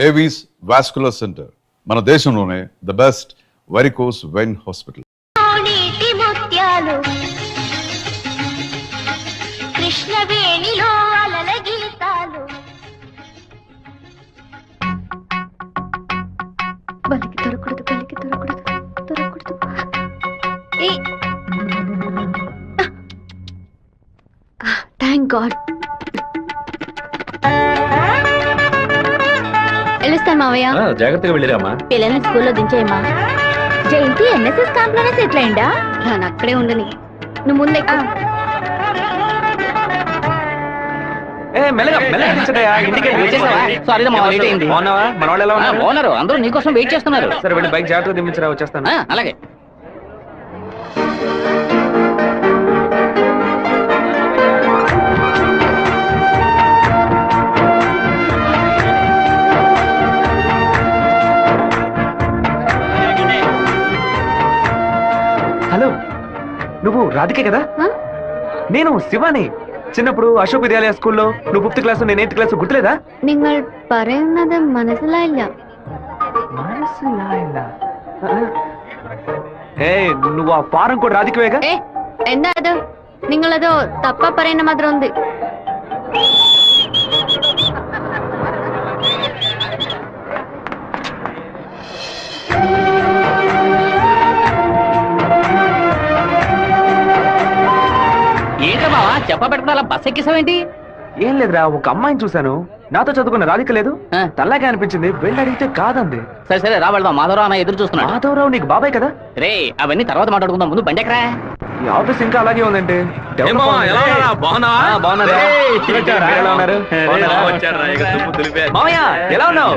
Avis vascular center మన దేశంలోనే the best varicose vein hospital. కృష్ణవేణిలో అలల గీతాలు బలికి దొరకూడదు, బలికి దొరకూడదు, దొరకూడదు. Thank God. వెళ్ళొస్తాను మావయ్య. జాగ్రత్తగా వెళ్ళిరామా. పిల్లల్ని స్కూల్లో దించేయమ్మా. జయంతి ఎన్ఎస్ఎస్ క్యాంప్ లోనే సెటిల్ అయిందా? నేను అక్కడే ఉండని. నువ్వు ముందే అందరూ నీకోసం వెయిట్ చేస్తున్నారు. సరే వెళ్ళి బైక్ జాగ్రత్తగా దింపించరా, వచ్చేస్తాను. అలాగే. హలో, నువ్వు రాధికే కదా? నేను శివాని. చిన్నప్పుడు అశోక్ విద్యాలయ స్కూల్లో నువ్వు 5th క్లాస్ నేను 8th క్లాస్ గుర్తులేదా? നിങ്ങൾ പറയുന്നത് മനസ്സിലായില്ല. నువ్వు ఆ ఫారం కూడా రాధికవేగా? എന്താ അത്? നിങ്ങളതോ തപ്പ പറയുന്ന മാത്രം ഉണ്ട്. ఏంటమ్మా చెప్ప పెట్టుకున్నా బస్ ఎక్కిసావేంటి? ఏం లేదురా, ఒక అమ్మాయిని చూశాను, నాతో చదువుకున్న రాధిక లేదు, తల్లాగే అనిపించింది, వెళ్ళి అడిగితే కాదంది. సరే సరే రా వెళ్దాం. మాధవరావు అన్న ఎదురు చూస్తున్నా. మాధవరావు నీకు బాబాయ్ కదా? రే అవన్నీ తర్వాత మాట్లాడుకుందాం, ముందు బండి ఎక్కరా. ఈ ఆఫీస్ ఇంకా అలాగే ఉందండి. మామయ్య ఎలా ఉన్నావు?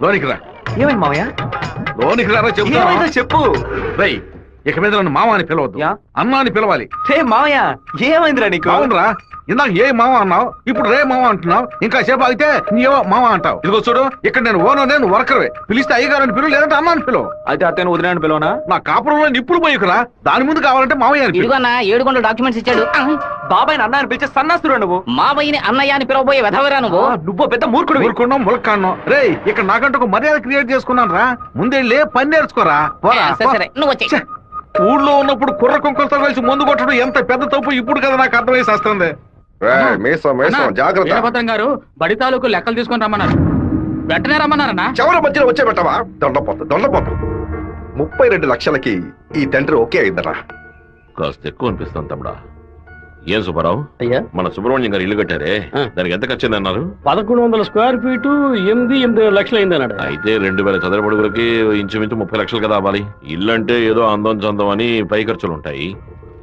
లోనికి రా. ఏమైంది మామయ్య? లోనికి రా చెప్పు. ఇక మీద నన్ను మామ అని పిలవద్దు, అన్న అని పిలవాలి. మామయ్య ఏమైందిరా నీకు? అవునరా, ఇందాక ఏ మామ అన్నావు, ఇప్పుడు రే మామ అంటున్నావు, ఇంకా సేపు ఆగితే నీవో మామ అంటావు. ఇదిగో చూడు, ఇక్కడ నేను ఓనర్, నేను వర్కర్వే. పిలిస్తే అయ్యగారని పిలువు, లేదంటే అన్న అని పిలువు. అయితే అత్తయ్య వదిలేని పిలవనా? నా కాపురంలో నిప్పుడు పోయికురా, దాని ముందు కావాలంటే మామయ్య అని పిలువు. 7 డాక్యుమెంట్స్ ఇచ్చాడు. బాబాయ్ అన్న అని పిలిచే సన్నాసురు నువ్వు. మావయ్యని అన్నయ్య అని పిలవబోయే వెధవరా నువ్వు. నువ్వు పెద్ద మూర్ఖుడు. ఊరుకున్నాం, ములక్కాన్నాం. రే ఇక్కడ నాకంటూ ఒక మర్యాద క్రియేట్ చేసుకున్నాను రా, ముందే పని నేర్చుకోరా. నువ్వు వచ్చే ఊళ్ళో ఉన్నప్పుడు కుర్ర కుంకులతో కలిసి ముందు కొట్టడం ఎంత పెద్ద తప్పు ఇప్పుడు కదా నాకు అర్థమైసి వస్తుంది. జాగ్రత్త గారు బడి తాలూకు లెక్కలు తీసుకొని రమ్మన్నారు, వెంటనే రమ్మన్నారన్నా. చివరి మధ్యలో వచ్చే పెట్టవా? దొండపోతు 32 లక్షలకి ఈ తండ్రి ఓకే అయిందరా. కాస్త ఎక్కువ అనిపిస్తాను తమ్ముడా. ఏం సుబ్బారావు, మన సుబ్రహ్మణ్యం గారు ఇల్లు కట్టారే, దానికి ఎంత ఖర్చు అన్నారు? 1100 స్క్వేర్ ఫీటు 8 లక్షలు అయింది అన్నాడు. అయితే 2000 చదరపడుగులకి ఇంచుమించు 30 లక్షలు కదా అవ్వాలి. ఇల్లు అంటే ఏదో అందం చందం అని పై ఖర్చులు ఉంటాయి,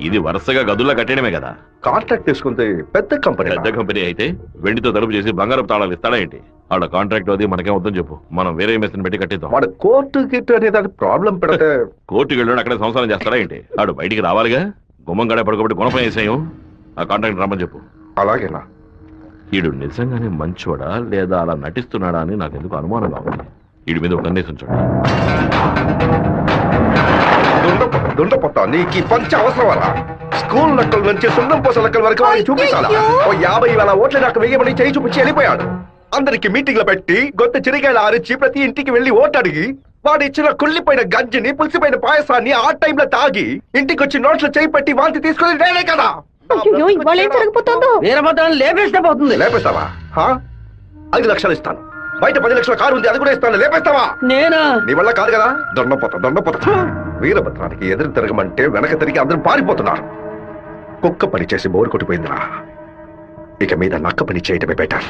ఇది వరుసగా గదుల్లో కట్టడమే కదా. కాంట్రాక్ట్ తీసుకుంటే పెద్ద కంపెనీ అయితే వెండితో తలుపు చేసి బంగారపు తాళాలు ఇస్తాడా ఏంటి? ఆడ కాంట్రాక్ట్ అది మనకేం వద్దని చెప్పు, మనం వేరే మేస్త్రిని పెట్టి కట్టిద్దాం. వాడు కోర్టు గిట్టు అనేది ప్రాబ్లం పెడితే కోర్టుకి వెళ్ళాడు అక్కడే సంసారం చేస్తాడా ఏంటి? ఆడు బయటికి రావాలిగా, గుమ్మం గడే పడుకోబట్టి గుణపం వేసాయం. ఆ కాంట్రాక్ట్ రమ్మని చెప్పు. అలాగేనా? ఈడు నిజంగానే మంచోడా లేదా అలా నటిస్తున్నాడా అని నాకు ఎందుకు అనుమానంగా ఉంది. వీడి మీద ఒక కన్నేసి ఉంచండి. దుండపోతా నీకు పంచ అవసరమా? స్కూల్ లెక్కల నుంచి సున్నం పోస లెక్కల వరకు వాడిని చూపించాలా? ఓ 50,000 ఓట్లు నాకు వేయమని చేయి చూపించి వెళ్ళిపోయాడు. అందరికి మీటింగ్లు పెట్టి గొంత చిరిగాయలు ఆరిచి ప్రతి ఇంటికి వెళ్లి ఓటు అడిగి వాడు ఇచ్చిన కుళ్ళిపోయిన గంజిని పులిసిపోయిన పాయసాన్ని ఆ టైంలో తాగి ఇంటికి వచ్చి నోట్ల చేయి పెట్టి వాంతి తీసుకుని నేనే కదా. లేపేస్తే పోతుంది. లేపేస్తావా? 5 లక్షలు ఇస్తాను. బయట 10 లక్షల కారు ఉంది, అది కూడా ఇస్తాను. లేపేస్తావా? నేనా? నీ వల్ల కాదు కదా. దొండపోతా వీరభద్రానికి ఎదురు తిరగమంటే వెనక తిరిగి అందరూ పారిపోతున్నారు. కుక్క పని చేసి బోరు కొట్టిపోయిందిరా, ఇక మీద నక్క పని చేయటమే బెటర్.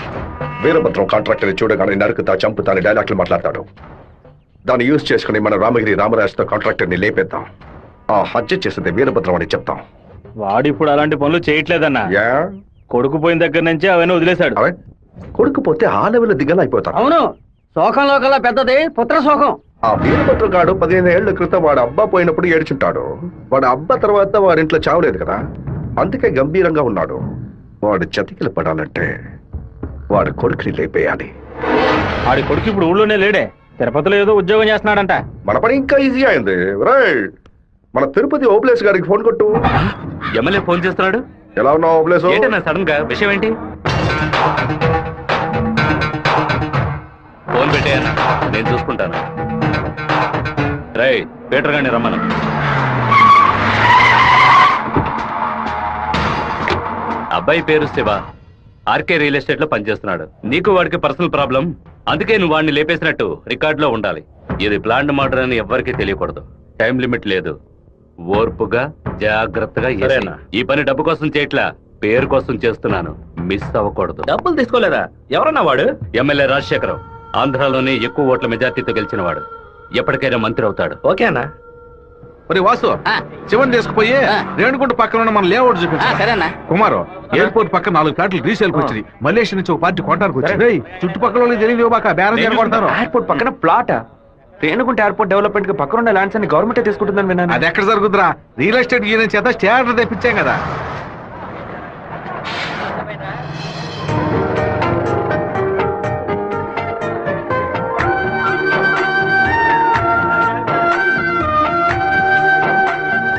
వీరభద్రం కాంట్రాక్టర్ చూడగానే నరుకుతా చంపుతాని డైలాగ్లు మాట్లాడతాడు. దాన్ని యూజ్ చేసుకుని మన రామగిరి రామరాజుతో కాంట్రాక్టర్ ని లేపేద్దాం. ఆ హత్య చేసింది వీరభద్రం అని చెప్తాం. వాడు ఇప్పుడు అలాంటి పనులు చేయట్లేదన్నా. కొడుకు పోయిన దగ్గర నుంచి అవన్నీ వదిలేశాడు. కొడుకు పోతే ఆ లెవెల్ దిగలైపోతాడు. అవును, శోకంలో కల్లా పెద్దది పుత్ర శోకం. ఆ వీరభద్రం గాడు 15 ఏళ్ల క్రితం వాడు అబ్బా పోయినప్పుడు ఏడ్చుంటాడు. వాడు అబ్బా తర్వాత వాడింట్లో చావలేదు కదా, అందుకే గంభీరంగా ఉన్నాడు. వాడు చతికిల పడాలంటే వాడు కొడుకుని లేపేయాలి. వాడి కొడుకు ఇప్పుడు ఊళ్ళోనే లేడే, తిరుపతిలో ఏదో ఉద్యోగం చేస్తున్నాడంట. మన పని ఇంకా ఈజీ అయింది. మన తిరుపతి ఓబ్లేస్ గారికి ఫోన్ కొట్టు. ఎమ్మెల్యే ఫోన్ చేస్తున్నాడు. ఎలా ఉన్నావు ఓబ్లేస్? సడన్ గా విషయం ఏంటి? ఫోన్ పెట్టేయన్నా, నేను చూసుకుంటాను. రేయ్ పీటర్ గారిని రమ్మను. అబ్బాయి పేరు శివ, ఆర్కే రియల్ ఎస్టేట్ లో పనిచేస్తున్నాడు. నీకు వాడికి పర్సనల్ ప్రాబ్లం, అందుకే నువ్వు వాడిని లేపేసినట్టు రికార్డులో ఉండాలి. ఇది ప్లాంట్ మర్డర్ అని ఎవ్వరికీ తెలియకూడదు. టైం లిమిట్ లేదు. ఓర్పుగా జాగ్రత్తగా చేయాలి. ఈ పని డబ్బు కోసం చేయట్లా, పేరు కోసం చేస్తున్నాను. మిస్ అవ్వకూడదు. డబ్బులు తీసుకోలేదా? ఎవరన్నా వాడు? ఎమ్మెల్యే రాజశేఖరం, ఆంధ్రాలోనే ఎక్కువ ఓట్ల మెజార్టీతో గెలిచిన వాడు. ఎప్పటికైనా మంత్రి అవుతాడు. ఓకే అన్నా. మరి వాసు శివన్ తీసుకుపోయి రేణుగుంట పక్కన ఉన్న మన లేఅవుట్ చూపించు. కుమారు ఎయిర్పోర్ట్ పక్కన 4 ఫ్లాట్లు రీసేల్కి వచ్చింది. మలేషియా నుంచి ఒక పార్టీ కొట్టానికి వచ్చింది. చుట్టుపక్కల వాళ్ళకి తెలియదు బాక బేరం జరగొడతారు. ఎయిర్పోర్ట్ పక్కన ప్లాట్. రేణుగుంట ఎయిర్పోర్ట్ డెవలప్మెంట్ కి పక్కన ఉన్న ల్యాండ్స్ అన్ని గవర్నమెంట్ తీసుకుంటుందని విన్నాను. అది ఎక్కడ జరుగుతురా? రియల్ ఎస్టేట్ యూనియన్ చేత స్టార్టర్ తెప్పించాం కదా.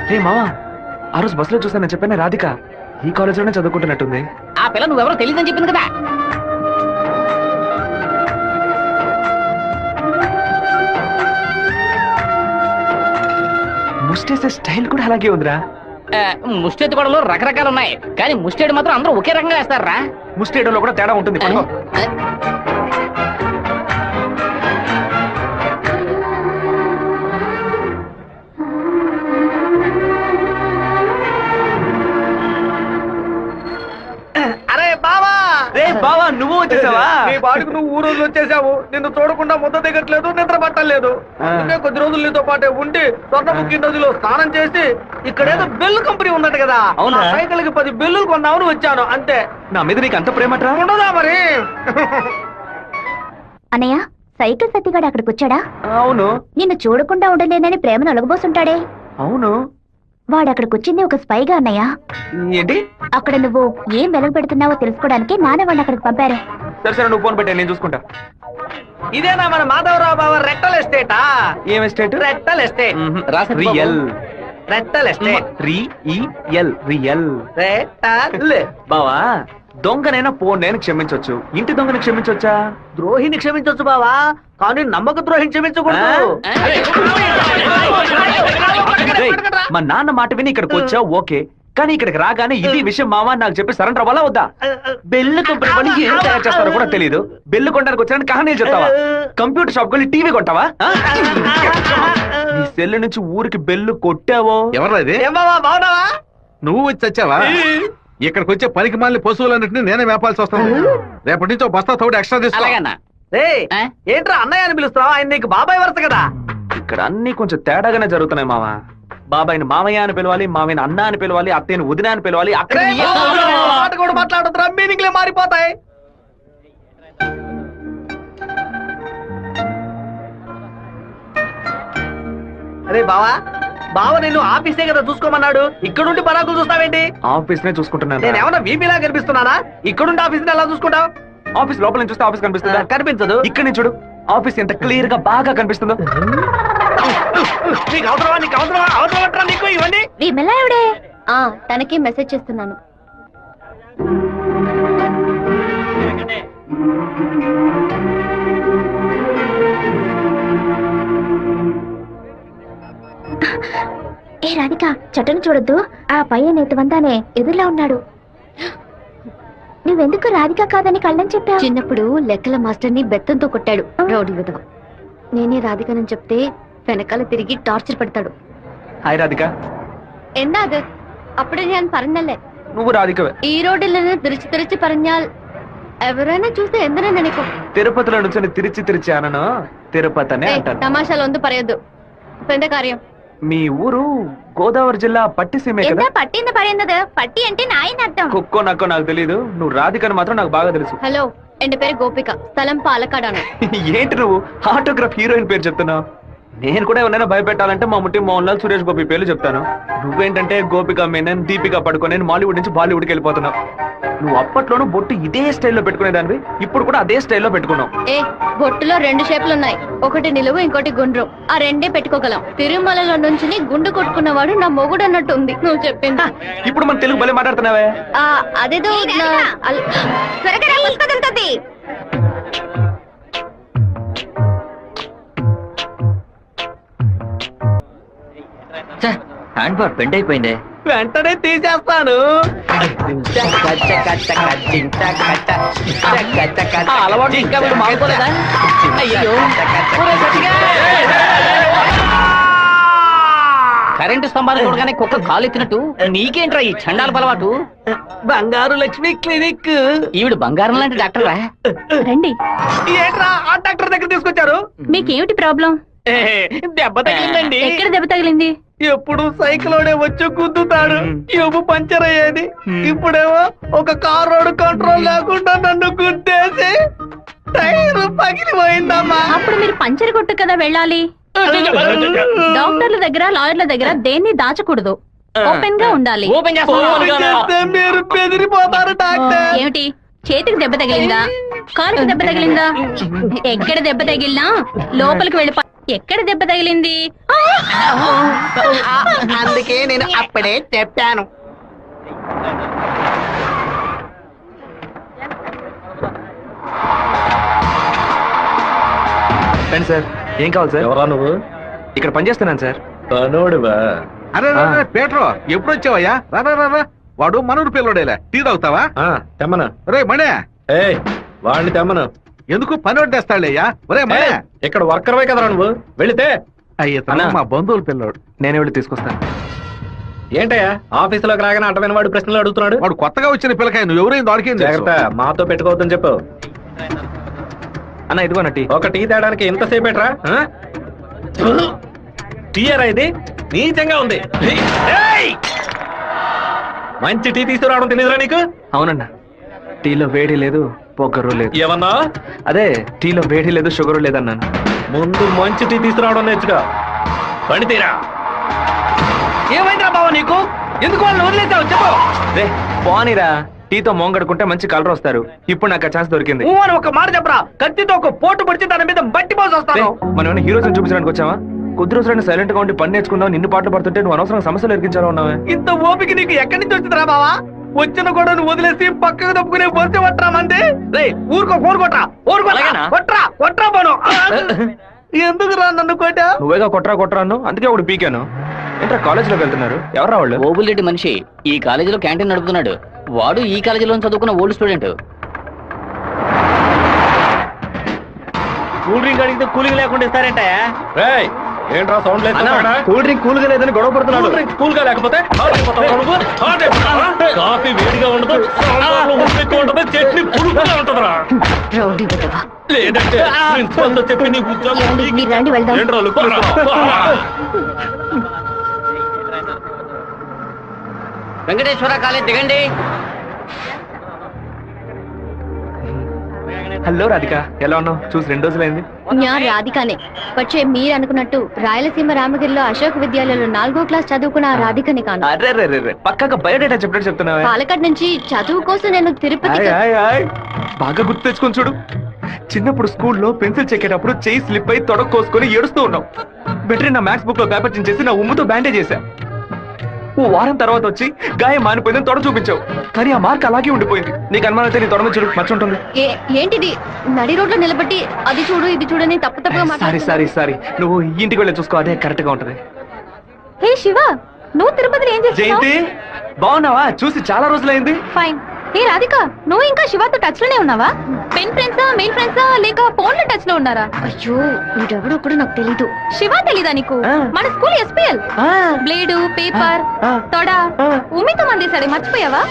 రే మావా, ఆ రోజు బస్సులో చూసానని చెప్పాను రాధిక ఈ కాలేజ్ లోనే చదువుకుంటున్నట్టుంది. ఆ పిల్ల నువ్వెవరో తెలియదని చెప్పింది కదా. ముస్టేసే స్టైల్ కూడా అలాగే ఉందిరా. ముష్టెత్తు గొడవలు రకరకాలు ఉన్నాయి, కానీ ముష్టేడు మాత్రం అందరూ ఒకే రకంగా వేస్తారా? ముస్టేడోలో కూడా తేడా ఉంటుంది. పడుకో. అరే బావా, రే బావా, నువ్వు వచ్చేసావా? నీ పాడుకు నువ్వు ఊరోజు వచ్చేసావు. నిన్ను చూడకుండా ముద్ద దిగట్లేదు, నిద్ర పట్టలేదు. అందుకే కొద్ది రోజులు నీతో పాటే ఉండి స్వర్ణముఖి నదిలో స్నానం చేసి ఇక్కడేదో బెల్లు కంపెనీ ఉన్నట్టు కదా, అవునా? సైకిల్ కి 10 బిల్లులు కొన్నామని వచ్చాను అంతే. నా మీద నీకు అంత ప్రేమట్రా? ఉండదా మరి? అన్నయ్య, సైకిల్ సత్తిగాడు అక్కడికి వచ్చాడా? అవును. నిన్ను చూడకుండా ఉండలేనని ప్రేమను ఒలగబోసుంటాడే. అవును. వాడు అక్కడికి వచ్చింది ఒక స్పైగా అన్నయ్య. ఏంటి? అక్కడ నువ్వు ఏం వెలగ పెడుతున్నావో తెలుసుకోవడానికి నాన్న వాడిని అక్కడికి పంపారు. సరే సరే, నువ్వు ఫోన్ పెట్టా, నేను చూసుకుంటా. ఇదేనా మన మాధవరావు బావ రెట్టల్ ఎస్టేటా? ఏం ఎస్టేట్? రెట్టల్ ఎస్టేట్. రియల్. రెట్టల్ ఎస్టేట్. రియల్. రెట్టల్. బావా, దొంగనైనా నేను క్షమించొచ్చు, ఇంటి దొంగని క్షమించొచ్చా? ద్రోహిని క్షమించొచ్చు బావా, కానీ నమ్మక ద్రోహిని క్షమించకూడదు. రేయ్, మా నాన్న మాట విని ఇక్కడికి వచ్చావు ఓకే, కానీ ఇక్కడికి రాగానే ఇది విషయం మావా నాకు చెప్పి సరెండర్ అవ్వాలా వద్దా? బెల్లు కంపెనీ పని ఏం తయారు చేస్తారో కూడా తెలియదు. బెల్లు కొనడానికి వచ్చానని కహానీలు చెప్తావా? కంప్యూటర్ షాప్ కొని టీవీ కొంటావా? నీ సెల్ నుంచి ఊరికి బెల్లు కొట్టావో? ఎవరు అది? ఏం బావా, బాగున్నావా? నువ్వు వచ్చి వచ్చావా? ఇక్కడికి వచ్చే పనికి మాలిన పశువులన్నింటినీ నేనే మేపాల్సి వస్తాను. రేపటి నుంచి బస్తా తోడు ఎక్స్ట్రా తీసుకో. అలాగన్నా. రేయ్, ఏంట్రా అన్నయ్య అని పిలుస్తావా? ఆయన నీకు బాబాయ్ వరుస కదా. ఇక్కడ అన్ని కొంచెం తేడాగానే జరుగుతున్నాయి మావా. బాబాయిని మామయ్య అని పిలవాలి, మామయ్యని అన్న అని పిలవాలి, అత్తయ్యని వదిన అని పిలవాలి. అక్కడ రేయ్, మాట కూడా మాట్లాడుతున్నా, మీనింగ్లే మారిపోతాయి. అరే బావా, బావ నిన్ను ఆఫీసే కదా చూసుకోమన్నాడు, ఇక్కడుండి పరాకులు చూస్తావేంటి? ఆఫీస్ నే చూసుకుంటున్నాను. నేను ఏమన్నా వీపీలా కనిపిస్తున్నానా? ఇక్కడుండి ఆఫీస్ ఎలా చూసుకుంటావు? ఆఫీస్ లోపల నుంచి చూస్తే ఆఫీస్ కనిపిస్తుందా? కనిపించదు. ఇక్కడ నుంచి చూడు, ఆఫీస్ ఎంత క్లియర్ గా బాగా కనిపిస్తుందో. నీకు అవసరమా? నీకు అవసరమా? అవసరమట్రా నీకు ఇవన్నీ? విమల ఎవడే? తనకి మెసేజ్ చేస్తున్నాను. ఏ రాధిక, చట్టను చూడొద్దు. ఆ పయ్య నేతవంతానే ఎదురులా ఉన్నాడు. నువ్వెందుకు రాధిక కాదని కళ్ళని చెప్పావు? చిన్నప్పుడు లెక్కల మాస్టర్ని బెత్తంతో కొట్టాడు రౌడీ విధవ. నేనే రాధికనని చెప్తే వెనకాల తిరిగి టార్చర్ పెడతాడు. హాయ్ రాధిక. എന്താ అప్పుడే నేను പറഞ്ഞല്ലേ నువ్వు రాధికవే. ఈ రోడ్డులను తిరిచి తిరిచి പറഞ്ഞാൽ ఎవరైనా చూస్తే ఎందరో నెనకు. తిరుపతిలో నుంచి తిరిచి అనను, తిరుపతి అనే అంటాను. తమాషాలొందు പറയదు. എന്താ കാര്യം? మీ ఊరు గోదావరి జిల్లా పట్టిసీమే కదా? എന്താ పట్టింది പറയുന്നത്? పట్టి అంటే నాయన అర్థం. కుక్కో నక్కో నాకు తెలియదు, నువ్వు రాధికని మాత్రం నాకు బాగా తెలుసు. హలో, എന്റെ പേര് గోపిక, స్థలం పాలకాడాను. ఏంటి నువ్వు ఆటోగ్రాఫ్ హీరోయిన్ పేరు చెప్తున్నావు? నేను కూడా ఎవరైనా భయపెట్టాలంటే మా ముట్టి మోహన్ లాల్, సురేష్ గోపి పేర్లు చెప్తాను. నువ్వేంటంటే గోపిక మేనన్, దీపిక పడుకొని మాలీవుడ్ నుంచి బాలీవుడ్కి వెళ్ళిపోతున్నావు. నువ్వు అప్పట్లోనూ బొట్టు ఇదే స్టైల్లో పెట్టుకునేదానివి, ఇప్పుడు కూడా అదే స్టైల్లో పెట్టుకున్నావు. ఏ బొట్టులో 2 షేపులు ఉన్నాయి, ఒకటి నిలువు ఇంకోటి గుండ్రం. ఆ రెండే పెట్టుకోగలం. తిరుమలలో నుంచి గుండు కొట్టుకున్నవాడు నా మొగుడు అన్నట్టు ఉంది నువ్వు చెప్పింది. ఇప్పుడు మన తెలుగు భలే మాట్లాడుతున్నావే. అదేదో త్వరగా హ్యాండ్ బార్ బెండ్ అయిపోయింది. వెంటనే తీసేస్తాను. అలవాటు ఇంకా వీడు మానుకోలేదా? అయ్యో కరెంటు స్తంభాలు చూడగానే కుక్క కాలు ఎత్తినట్టు నీకేంట్రా ఈ చండాల అలవాటు? బంగారు లక్ష్మి క్లినిక్. ఈవిడ బంగారం లాంటి డాక్టర్ రా. రండి. ఏంట్రా ఆ డాక్టర్ దగ్గర తీసుకొచ్చారు? మీకేమిటి ప్రాబ్లం? దెబ్బ తగిలిందండి. ఎక్కడ దెబ్బ తగిలింది? ఎప్పుడు సైకిలోనే వచ్చి గుద్దుతాడు, ఎవ్వు పంచర్ అయ్యేది. ఇప్పుడేమో ఒక కార్ రోడ్ కంట్రోల్ లేకుండా నన్ను గుద్దేసి టైర్ పగిలిపోయిందమ్మా. అప్పుడు మీరు పంచర్ కొట్టు కదా వెళ్ళాలి. డాక్టర్ల దగ్గర లాయర్ల దగ్గర దేన్ని దాచకూడదు, ఓపెన్ గా ఉండాలి. ఓపెన్ చేస్తే మీరు బెదిరిపోతారు డాక్టర్. ఏమిటి చేతికి దెబ్బ తగిలిందా, కాలుకి దెబ్బ తగిలిందా? ఎక్కడ దెబ్బ తగిలినా లోపలికి వెళ్ళి ఎక్కడ దెబ్బ తగిలింది? అందుకే నేను అప్పుడే చెప్పాను. రండి సార్. ఏం కావాలి సార్? ఎవరా నువ్వు? ఇక్కడ పనిచేస్తున్నాను సార్. పనోడివా? అరే పేట్రో ఎప్పుడు వచ్చావయ్యా? రా వాడు మనూరు పిల్లడేలే. టీ తాగుతావా? తెమ్మను. రే మణే, వాడిని తెమ్మను. ఎందుకు పని వడ్డేస్తాడయ్యా? ఒరే మణే, ఇక్కడ వర్కర్వే కదరా నువ్వు, వెళితే. అయ్యా మా బంధువుల పిల్లోడు. నేనే వెళ్ళి తీసుకొస్తాను. ఏంటయ్యా ఆఫీసులోకి రాగానే అటమైన వాడు ప్రశ్నలు అడుగుతున్నాడు? వాడు కొత్తగా వచ్చిన పిల్లకాయ, నువ్వు ఎవరైనా దొరికింది జాగ్రత్త, మాతో పెట్టుకోవద్దని చెప్పు. అన్న ఇదిగోన టీ. ఒక టీ తేడానికి ఎంతసేపు ఎట్రా? టీయరా ఇది? నీచంగా ఉంది. ఏయ్! మంచి టీ తీసుకురావడం తెలియదురా నీకు? అవునన్నా, టీలో వేడి లేదు, పొగరు లేదు. ఏమన్నా? అదే టీలో వేడి లేదు, షుగరు లేదన్నాను. ముందు మంచి టీ తీసుకురావడం నేర్చుగా. బండి తీరా. ఏమైందిరా బావ నీకు? ఎందుకు వాళ్ళని వదిలేసావు చెప్పు. రే పోనీరా, టీతో మోంగడుకుంటే మంచి కలర్ వస్తారు. ఇప్పుడు నాకు ఆ ఛాన్స్ దొరికింది. అని ఒక మాట చెప్పరా, కత్తితో ఒక పోటు పడిచి దాని మీద బట్టి పోసి వస్తాను. మనం ఏమైనా హీరోస్ చూపించడానికి వచ్చావా? కొద్ది రోజులైనా సైలెంట్ గా ఉండి పని నేర్చుకుందాం. నిన్ను పాటలు పడుతుంటే నువ్వు అనవసరం సమస్యలు ఎరిగించాలో ఉన్నావే. ఇంత ఓపిక నీకు ఎక్కడి నుంచి వచ్చిందిరా బావా? వచ్చిన కూడా నువ్వు వదిలేసి పక్కకు తప్పుకునే బొస్తే పట్టరా మంది. రే ఊరుకో, ఫోన్ కొట్రా, కొట్రా పోను. ఎందుకు రా నన్ను కొట్టా? నువ్వేగా కొట్రా అన్ను, అందుకే ఒకటి పీకాను. ఏంట్రా కాలేజీలోకి వెళ్తున్నారు? ఎవరా వాళ్ళు? ఓబుల్రెడ్డి మనిషి ఈ కాలేజీలో క్యాంటీన్ నడుపుతున్నాడు. వాడు ఈ కాలేజీలో చదువుకున్న ఓల్డ్ స్టూడెంట్. కూల్ డ్రింక్ అడిగితే కూలింగ్ లేకుండా ఇస్తారంట. ఏంట్రా సౌండ్ లేదు? కూల్ డ్రింక్ కూల్ గా లేదని గొడవ పడుతున్నాడు. కూల్ గా లేకపోతే కాఫీ వేడిగా ఉండదు, ఉండదు, చట్నీ పురుగుగా ఉంటుందిరా. లేదంటే ప్రిన్సిపల్ తో చెప్పి నీ ఉద్యోగం మీరు రండి వెళ్దాం. ఏంట్రా లుక్కురా? వెంకటేశ్వర కాలేజ్ దిగండి. హలో రాధిక, ఎలా ఉన్నావు? చూసి 2 రోజులైంది. ഞാൻ రాధికనే. പക്ഷേ మీరు అనుకున్నట్టు రాయలసీమ రామగిరిలో అశోక్ విద్యాలయంలో 4వ క్లాస్ చదువుకున్న ఆ రాధికని కాను. అరే పక్కగా బయోడేటా చెప్పినట్టు చెప్తున్నావా? పాలకాడ్ నుంచి చదువు కోసం నేను తిరుపతి. బాగా గుర్తు తెచ్చుకొని చూడు. చిన్నప్పుడు స్కూల్లో పెన్సిల్ చెక్కేటప్పుడు చెయ్యి స్లిప్ అయి తొడకు కోసుకొని ఏడుస్తూ ఉన్నావు. బెటరీ నా మ్యాథ్స్ బుక్ లో పేపర్ చేసి నా ఉమ్ముతో బ్యాండేజ్ చేశా. ఓ వారం తర్వాత వచ్చి గాయం మానిపోయిందని తొడ చూపించావు, కానీ ఆ మార్క్ అలాగే ఉండిపోయింది. నీకు అనుమానం అయితే నీ తొడ మీద చూడు, మచ్చ ఉంటుంది. ఏంటిది? నడి రోడ్లో నిలబట్టి అది చూడు ఇది చూడని తప్పుగా సారీ నువ్వు ఇంటికి వెళ్ళి చూసుకో, అదే కరెక్ట్ గా ఉంటది. హే శివ, నువ్వు తిరుపతిలో ఏం చేస్తున్నావు? జయంతి బాగున్నావా? చూసి చాలా రోజులైంది. ఫైన్. ఏ రాధిక, నువ్వు ఇంకా శివతో టచ్ లోనే ఉన్నావా? పెన్ ఫ్రెండ్సా, మెయిల్ ఫ్రెండ్సా, లేక ఫోన్ లో టచ్ లో ఉన్నారా? అయ్యో వీడెవడో కూడా నాకు తెలీదు. శివ తెలీదా నీకు? మన స్కూల్ ఎస్పీఎల్ బ్లేడు, పేపర్, తొడ ఉమితో మందేశాడు, మర్చిపోయావా?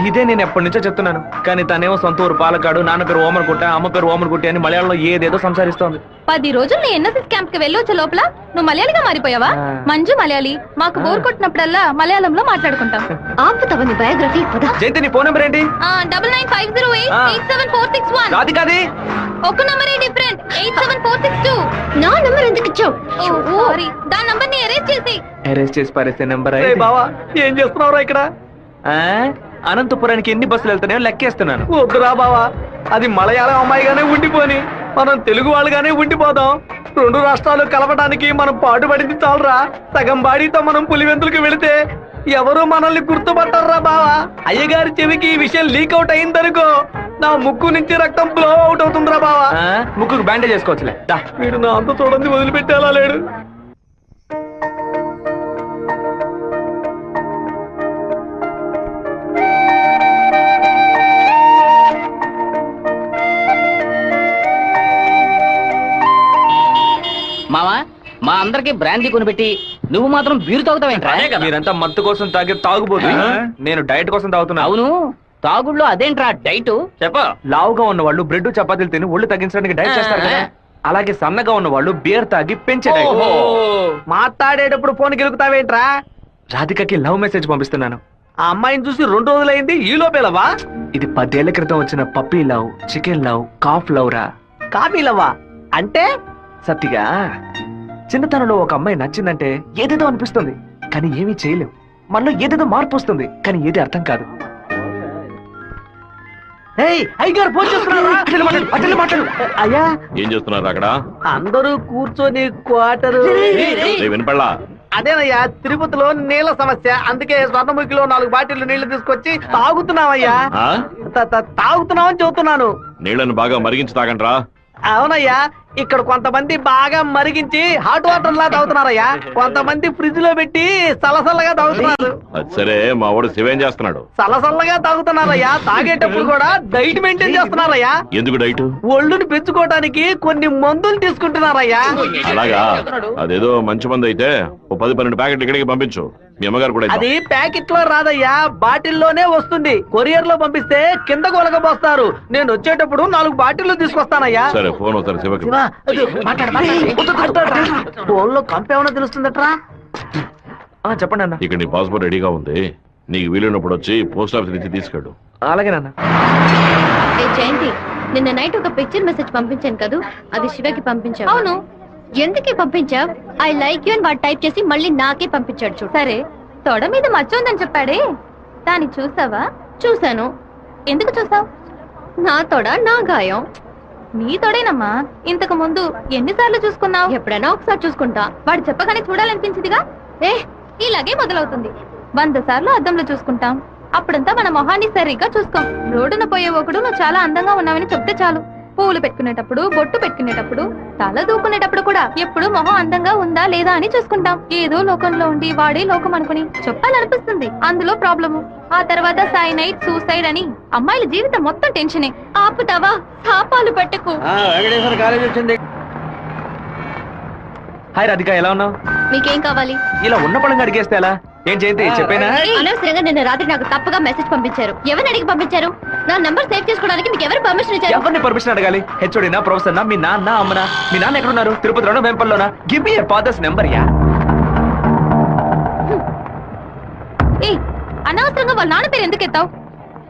ఇదే నేను ఎప్పటి నుంచో చెప్తున్నాను, కానీ తనేమో సొంత ఊరు పాలకాడు, నాన్న పేరు ఓమర్గుట్ట, అమ్మ పేరు ఓమర్గుట్టి అని మలయాళంలో ఏదేదో సంసారిస్తోంది. 10 రోజులు నీ ఎన్ఎస్ఎస్ క్యాంప్ కి వెళ్ళొచ్చే లోపల నువ్వు మలయాళిగా మారిపోయావా? మంజు మలయాళి. మాకు బోర్ కొట్టినప్పుడల్లా మలయాళంలో మాట్లాడుకుంటాం. ఆపుతావా నీ బయోగ్రఫీ? జయంతి నీ ఫోన్ నెంబర్ ఏంటి? 9950887461. రాధికాది ఒక నంబరే డిఫరెంట్, 87462. నా నంబర్ ఎందుకు ఇచ్చావు? సారీ, దాని నంబర్ ని అరేంజ్ చేసి పారేసే నెంబర్. బావా ఏం చేస్తున్నావురా ఇక్కడ? అనంతపురానికి ఎన్ని బస్సులు వెళ్తున్నాయో లెక్కేస్తున్నాను. వద్దురా బావా, అది మలయాళం అమ్మాయిగానే ఉండిపోని, మనం తెలుగు వాళ్ళుగానే ఉండిపోదాం. 2 రాష్ట్రాలు కలపడానికి మనం పాటుపడింది చాలరా. సగం బాడీతో మనం పులివెందులకు వెళితే ఎవరు మనల్ని గుర్తుపట్టారా బావా. అయ్యగారి చెవికి ఈ విషయం లీక్ అవుట్ అయిందనుకో, నా ముక్కు నుంచి రక్తం ఫ్లో అవుట్ అవుతుందిరా బావా. ముక్కుకు బ్యాండేజ్ చేసుకోవచ్చులే. వీడు నా అంత చూడండి వదిలిపెట్టేలా లేడు. మావా మా అందరికి బ్రాందీ కొనిపెట్టి నువ్వు మాత్రం బీరు తాగుతావేంట్రా? మీరంతా మత్తు కోసం తాగే తాగుబోతు, నేను డైట్ కోసం తాగుతున్నా. అవును, తాగుళ్ళో అదేంట్రా డైట్? చెప్ప. లావుగా ఉన్న వాళ్ళు బ్రెడ్ చపాతీలు తిని ఒళ్ళు తగ్గించడానికి డైట్ చేస్తారు కదా, అలాగే సన్నగా ఉన్న వాళ్ళు బియర్ తాగి పెంచే డైట్. మాట్లాడేటప్పుడు ఫోన్ గెలుకుతావేంట్రా? రాధికకి లవ్ మెసేజ్ పంపిస్తున్నాను. ఆ అమ్మాయిని చూసి 2 రోజులైంది, ఈ లోపేలవా? ఇది 10 ఏళ్ల క్రితం వచ్చిన puppy love, chicken love, calf love రా. కాఫీలవ్వా అంటే? సత్తిగా చిన్నతనంలో ఒక అమ్మాయి నచ్చిందంటే ఏదేదో అనిపిస్తుంది, కానీ ఏమీ చేయలేం. మనలో ఏదేదో మార్పు వస్తుంది, కానీ ఏది అర్థం కాదు. అయ్యగారు ఫోన్ చేస్తున్నారా? మాట్లాడు. అయ్యా, ఏం చేస్తున్నారు అక్కడ? అందరూ కూర్చొని క్వార్టరు. వినపడలా? అదేనయ్యా, తిరుపతిలో నీళ్ళ సమస్య, అందుకే స్వర్ణముఖిలో 4 బాటిళ్లు నీళ్లు తీసుకొచ్చి తాగుతున్నామయ్యా. తాగుతున్నామని చెబుతున్నాను. నీళ్లను బాగా మరిగించి తాగండ్రా. అవునయ్యా, ఇక్కడ కొంతమంది బాగా మరిగించి హాట్ వాటర్ లా తాగుతున్నారయ్యా, కొంతమంది ఫ్రిడ్జ్ లో పెట్టి సలసల్లగా తాగుతున్నారు. అది సరే, మా వాడు శివేం చేస్తున్నాడు? సలసల్లగా తాగుతున్నారయ్యా. తాగేటప్పుడు కూడా డైట్ మెయింటైన్ చేస్తున్నారయ్యా. ఎందుకు డైట్? ఒళ్ళుని పెంచుకోవడానికి కొన్ని మందులు తీసుకుంటున్నారయ్యా. అలాగా? అదేదో మంచి మంది అయితే ఓ 10-12 ప్యాకెట్లు ఇక్కడికి పంపించు. మీ అమ్మగారు కూడా ఇద్దాం. అది ప్యాకెట్ లో రాదయ్యా, బాటిల్లోనే వస్తుంది. కొరియర్ లో పంపిస్తే కింద కొలగబోస్తారు. నేను వచ్చేటప్పుడు 4 బాటిల్లు తీసుకొస్తానయ్యా. సరే, ఫోన్ ఒకసారి శివకి. ఫోన్ లో కంపేమన్నా తెలుస్తుందట్రా? చెప్పండి అన్న. ఇక్కడ నీ పాస్పోర్ట్ రెడీగా ఉంది, నీకు వీలున్నప్పుడు వచ్చి పోస్ట్ ఆఫీస్ నుంచి తీసుకెళ్ళు. అలాగే నాన్న. జయంతి, నిన్న నైట్ ఒక పిక్చర్ మెసేజ్ పంపించాను కదా, అది శివకి పంపించావు. అవును, ఎందుకే పంపించావు? ఐ లైక్ యూ అని వాడు టైప్ చేసి మళ్ళీ నాకే పంపించాడు చూడు. సరే, తొడ మీద మచ్చ ఉందని చెప్పాడే, దాన్ని చూసావా? చూశాను. ఎందుకు చూసావు? నా తొడ నా గాయం. నీ తొడేనమ్మా. ఇంతకు ముందు ఎన్నిసార్లు చూసుకున్నావు? ఎప్పుడైనా ఒకసారి చూసుకుంటా. వాడు చెప్పగానే చూడాలనిపించిందిగా. ఇలాగే మొదలవుతుంది. 100 సార్లు అద్దంలో చూసుకుంటాం, అప్పుడంతా మన మొహాన్ని సరిగ్గా చూసుకోం. రోడ్డున పోయే ఒకడు నువ్వు చాలా అందంగా ఉన్నావని చెప్తే చాలు. పువ్వులు పెట్టుకునేటప్పుడు, బొట్టు పెట్టుకునేటప్పుడు, తల దూకునేటప్పుడు కూడా ఎప్పుడు మొహం అందంగా ఉందా లేదా అని చూసుకుంటాం. ఏదో లోకంలో ఉండి వాడే లోకం అనుకుని చెప్పాలనిపిస్తుంది. అందులో ప్రాబ్లము. ఆ తర్వాత సైనైడ్, సూసైడ్ అని అమ్మాయిల జీవితం మొత్తం టెన్షనే. ఆపుతావా? శాపాలు పెట్టకు. కాలేజ్ వచ్చింది. హాయ్ రాధిక, ఎలా ఉన్నావు? మీకేం కావాలి? ఇలా ఉన్న పడంగా అడిగేస్తే ఎలా? ఏం జయంతి, చెప్పేనా? అనవసరంగా నిన్న రాత్రి నాకు తప్పుగా మెసేజ్ పంపించారు. ఎవరిని అడిగి పంపించారు? నా నంబర్ సేవ్ చేసుకోవడానికి మీకు ఎవరు పర్మిషన్ ఇచ్చారు? ఎవరిని పర్మిషన్ అడగాలి? హెచ్ఓడినా, ప్రొఫెసర్నా, మీ నాన్న, అమ్మనా? మీ నాన్న ఎక్కడున్నారు? తిరుపతిలోనా, వేంపల్లోనా? Give me your father's number yeah. అనవసరంగా వాళ్ళ నాన్న పేరు ఎందుకు ఎత్తావు?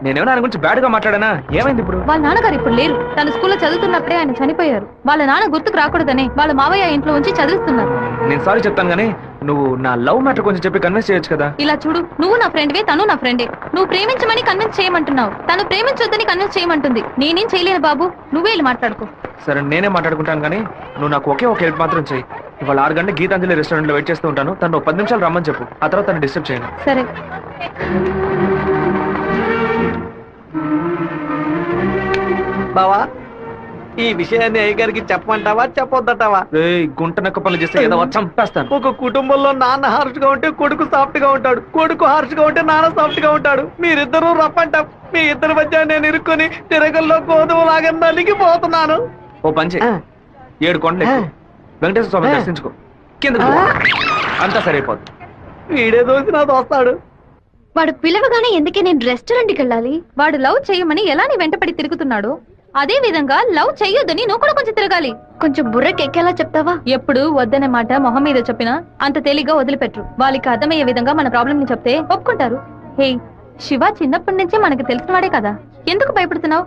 నేనేమన్నా ఆయన గురించి బ్యాడ్ గా మాట్లాడానా? ఏమైంది ఇప్పుడు? వాళ్ళ నాన్నగారు ఇప్పుడు లేరు. తన స్కూల్లో చదువుతున్నప్పుడే ఆయన చనిపోయారు. వాళ్ళ నాన్న గుర్తుకు రాకూడదని వాళ్ళ మావయ్య ఇంట్లో ఉంచి చదివిస్తున్నారు. నేను సారీ చెప్తాను గానీ నువ్వు నా లవ్ మ్యాటర్ కొంచెం చెప్పి కన్విన్స్ చేయొచ్చు కదా. ఇలా చూడు, నువ్వు నా ఫ్రెండ్వే, తను నా ఫ్రెండే. నువ్వు ప్రేమించమని కన్విన్స్ చేయమంటున్నావు, తను ప్రేమించొద్దని కన్విన్స్ చేయమంటుంది. నేనేం చేయలేను బాబు, నువ్వే వెళ్ళి మాట్లాడుకో. సరే, నేనే మాట్లాడుకుంటాను కానీ నువ్వు నాకు ఒకే ఒక హెల్ప్ మాత్రం చెయ్యి. ఇవాళ 6 గంటల గీతాంజలి రెస్టారెంట్ లో వెయిట్ చేస్తూ ఉంటాను. తను 10 నిమిషాలు రమ్మని చెప్పు, ఆ తర్వాత తను డిస్టర్బ్ చేయను. సరే. బావా, ఈ విషయాన్ని అయ్యగారికి చెప్పమంటావా చెప్పొద్దటావా? గుంట నక్క పనులు చేస్తే ఏదో చంపేస్తాను. ఒక కుటుంబంలో నాన్న హార్ష్ గా ఉంటే కొడుకు సాఫ్ట్ గా ఉంటాడు, కొడుకు హార్ష్ గా ఉంటే నాన్న సాఫ్ట్ గా ఉంటాడు. మీరిద్దరూ రప్పంటాం. మీ ఇద్దరి మధ్య నేను ఇరుక్కుని తిరగల్లో గోధుమ లాగా నలిగిపోతున్నాను. ఓ పంచే, 7 కొండలు ఎక్కు, వెంకటేశ్వర స్వామి దర్శించుకో, కింద అంతా సరైపోద్ది. వీడే దోసి నా దోస్తాడు. వాడు పిలవగానే ఎందుకే నేను రెస్టారెంట్కి వెళ్ళాలి? వాడు లవ్ చేయమని ఎలా నీ వెంటపడి తిరుగుతున్నాడు, అదే విధంగా లవ్ చెయ్యొద్దని నువ్వు కూడా కొంచెం తిరగాలి. కొంచెం బుర్రకెక్కేలా చెప్తావా? ఎప్పుడు వద్దనే మాట మొహం మీద చెప్పినా అంత తేలిగ్గా వదిలిపెట్టరు. వాళ్ళకి అర్థమయ్యే విధంగా మన ప్రాబ్లం ని చెప్తే ఒప్పుకుంటారు. హే, శివ చిన్నప్పటి నుంచే మనకి తెలిసిన వాడే కదా, ఎందుకు భయపడుతున్నావు?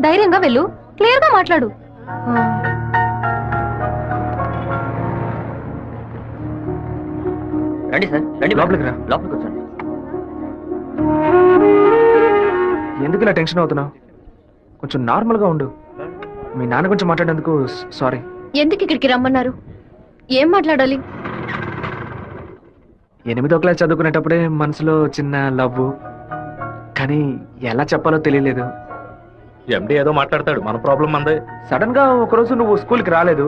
ధైర్యంగా వెళ్ళు, క్లియర్ గా మాట్లాడు. రండి సార్, రండి. లోపలికి రా. లోపలికి వచ్చండి. ఎందుకు ఇలా టెన్షన్ అవుతున్నావు? కొంచెం నార్మల్ గా ఉండు. మీ నాన్న గురించి మాట్లాడేందుకు సారీ. ఎందుకు ఇక్కడికి రమ్మన్నారు? ఏం మాట్లాడాలి? 8వ క్లాస్ చదువుకునేటప్పుడే మనసులో చిన్న లవ్, కానీ ఎలా చెప్పాలో తెలియలేదు. ఎండి ఏదో మాట్లాడతాడు, మన ప్రాబ్లం మందే. సడన్ గా ఒకరోజు నువ్వు స్కూల్కి రాలేదు.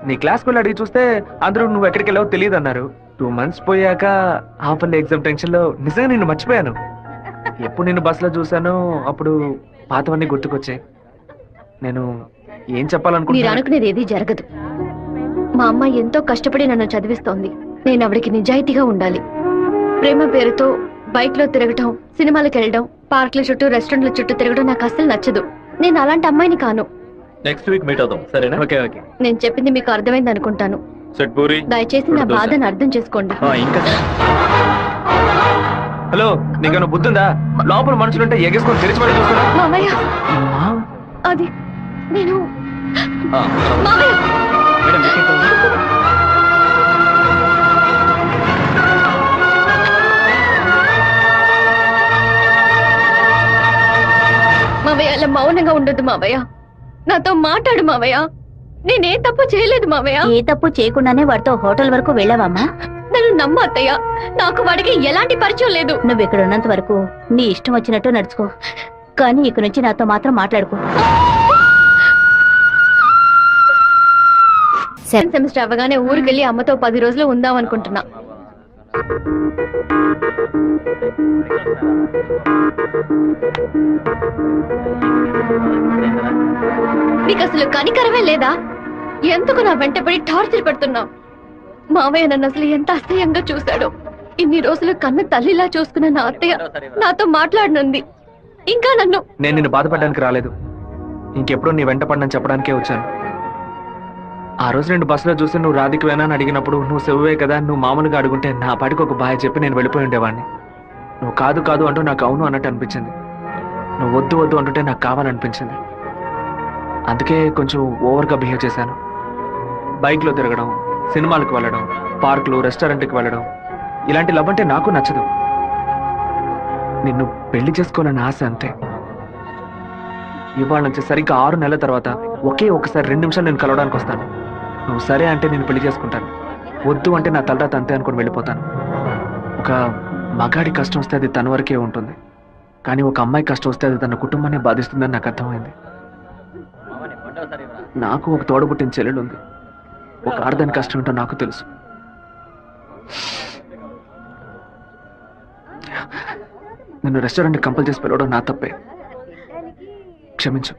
నీ క్లాస్కి వెళ్ళి అడిగి చూస్తే అందరూ నువ్వు ఎక్కడికి వెళ్ళావో తెలియదు అన్నారు. 2 months పోయాక హాఫర్లీ ఎగ్జామ్ టెన్షన్ లో నిజంగా నిన్ను మర్చిపోయాను. ఎప్పుడు నిన్ను బస్సులో చూసానో అప్పుడు పాతవన్నీ గుర్తుకొచ్చాయి. నేను ఏం చెప్పాలనుకుంటున్నా? అనుకునేది ఏది జరగదు. మా అమ్మ ఎంతో కష్టపడి నన్ను చదివిస్తోంది. నేను ఆవిడకి నిజాయితీగా ఉండాలి. ప్రేమ పేరుతో బైక్ లో తిరగటం, సినిమాలకు వెళ్ళడం, పార్కుల చుట్టూ రెస్టారెంట్ల చుట్టూ తిరగడం నాకు అస్సలు నచ్చదు. నేను అలాంటి అమ్మాయిని కాను. నెక్స్ట్ వీక్ మీట్ అవుదాం, సరేనా? Okay okay. నేను చెప్పింది మీకు అర్థమైంది అనుకుంటాను. సెట్ పూరి. దయచేసి నా బాధను అర్థం చేసుకోండి. ఇంకా హలో, నీకన్నా బుద్ధుందా? లోపల మనుషులుంటే ఎగేసుకొని తెరిచి పడి చూస్తున్నా. మావయ్య, అది నేను మావయ్య. మావయ్య, అలా మౌనంగా ఉండొద్దు మావయ్య. నాతో మాట్లాడు మావయ్య. నేనే తప్పు చేయలేదు మావయ్య. ఏ తప్పు చేయకుండానే వాడితో హోటల్ వరకు వెళ్ళావమ్మా? నన్ను నమ్మ అత్తయ్య. నాకు వాడికి ఎలాంటి పరిచయం లేదు. నువ్వు ఇక్కడ ఉన్నంత వరకు నీ ఇష్టం వచ్చినట్టు నడుచుకో, కానీ ఇక నుంచి నాతో మాత్రం మాట్లాడుకో. సెకండ్ సెమిస్టర్ అవ్వగానే ఊరికెళ్ళి అమ్మతో 10 రోజులు ఉందాం అనుకుంటున్నా. నీకు అసలు కనికరమే లేదా? ఎందుకు నా వెంటపడి టార్చర్ పెడుతున్నావు? మావయ్య నన్ను అసలు ఎంత అసహ్యంగా చూశాడో. ఇన్ని రోజులు కన్ను తల్లిలా చూసుకున్న నా అత్తయ్య నాతో మాట్లాడనుంది. ఇంకా నన్ను నేను నిన్ను బాధపడడానికి రాలేదు, ఇంకెప్పుడు నీ వెంట పడని చెప్పడానికే వచ్చాను. ఆ రోజు నేను బస్సులో చూసి నువ్వు రాధికవేనా అని అడిగినప్పుడు నువ్వు సెవ్వే కదా, నువ్వు మామూలుగా అడుగుంటే నా పాటికి ఒక బాయ్ చెప్పి నేను వెళ్ళిపోయి ఉండేవాడిని. నువ్వు కాదు కాదు అంటూ నాకు అవును అన్నట్టు అనిపించింది. నువ్వు వద్దు వద్దు అంటుంటే నాకు కావాలనిపించింది. అందుకే కొంచెం ఓవర్గా బిహేవ్ చేశాను. బైక్లో తిరగడం, సినిమాలకు వెళ్ళడం, పార్కులు, రెస్టారెంట్కి వెళ్ళడం, ఇలాంటి లవ్ అంటే నాకు నచ్చదు. నిన్ను పెళ్లి చేసుకోవాలని ఆశ అంతే. ఇవాళ నుంచి సరిగ్గా 6 నెలల తర్వాత ఒకే ఒకసారి 2 నిమిషాలు నేను కలవడానికి వస్తాను. నువ్వు సరే అంటే నేను పెళ్లి చేసుకుంటాను, వద్దు అంటే నా తలరాత అంతే అనుకుని వెళ్ళిపోతాను. ఒక మగాడి కష్టం వస్తే అది తన వరకే ఉంటుంది, కానీ ఒక అమ్మాయి కష్టం వస్తే అది తన కుటుంబాన్ని బాధిస్తుందని నాకు అర్థమైంది. నాకు ఒక తోడబుట్టిన చెల్లెలు ఉంది. ఒక ఆడదాని కష్టం ఏంటో నాకు తెలుసు. నిన్ను రెస్టారెంట్ కంపల్ చేసి పిలవడం నా తప్పే, క్షమించు.